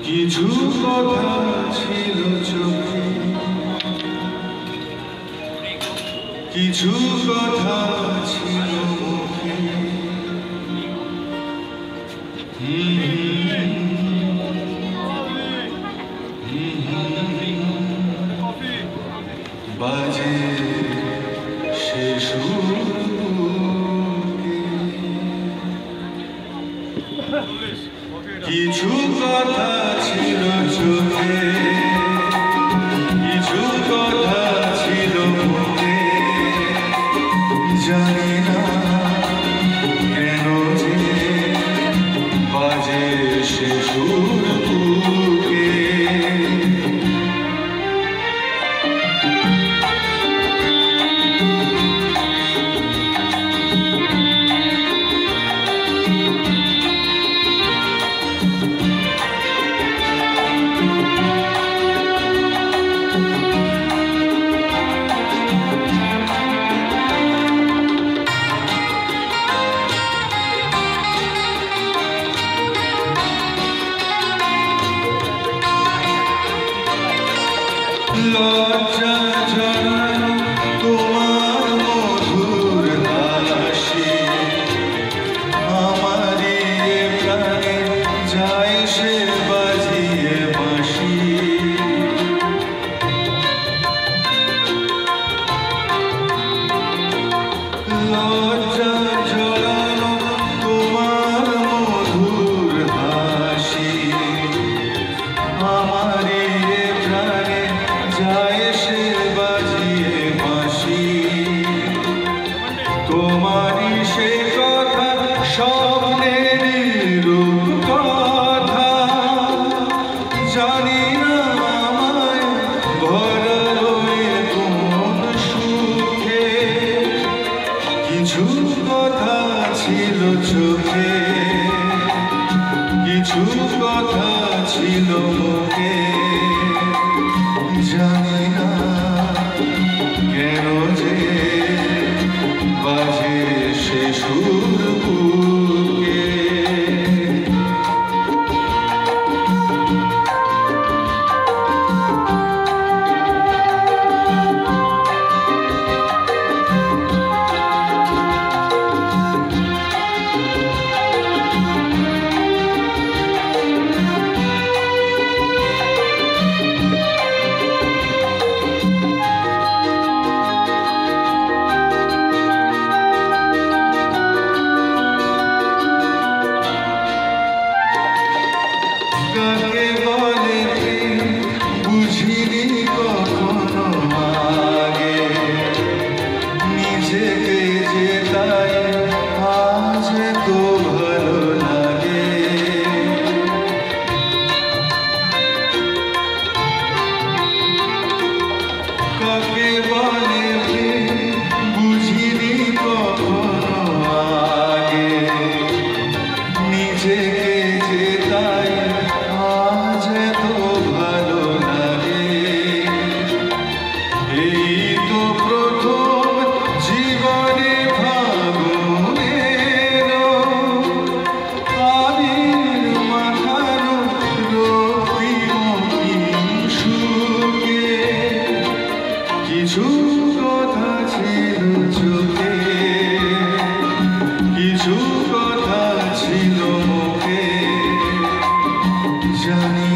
কিছু কথা ছিল চোখে, কিছু কথা ছিল মুখে। বাজে সে সুর কিছু কথা ছিল চোখে, কিছু কথা ছিল মুখে। জানি না কেন যে বাজে সে সুর বুকে। লজ্জা জড়ানো তোমার মধুর হাসি, আমারই প্রাণে যায় সে বাজিয়ে বাঁশি। লজ্জা জড়ানো তোমার মধুর হাসি, আমারই প্রাণে যায় সে বাজিয়ে বাঁশি। তোমারই সে কথা স্বপ্নের রূপকথা, জানি না আমায় ভরালো কোন সুখে। কিছু কথা ছিল চোখে, কিছু কথা ছিল মুখে। জানি না কেন যে বাজে সে সুর বুকে। কাকে বলে বুঝিনি কখনো আগে, নিজেকে যে তাই আজ তো ভালো লাগে। কাকে বলে বুঝিনি কখনো আগে, নিজেকে যে তাই আজ তো ভালো লাগে। এই তো প্রথম জীবনে ফাগুনের আবির মাখানো রক্তিম সুখে। কিছু কথা ছিল চোখে, কিছু কথা ছিল মুখে। জানি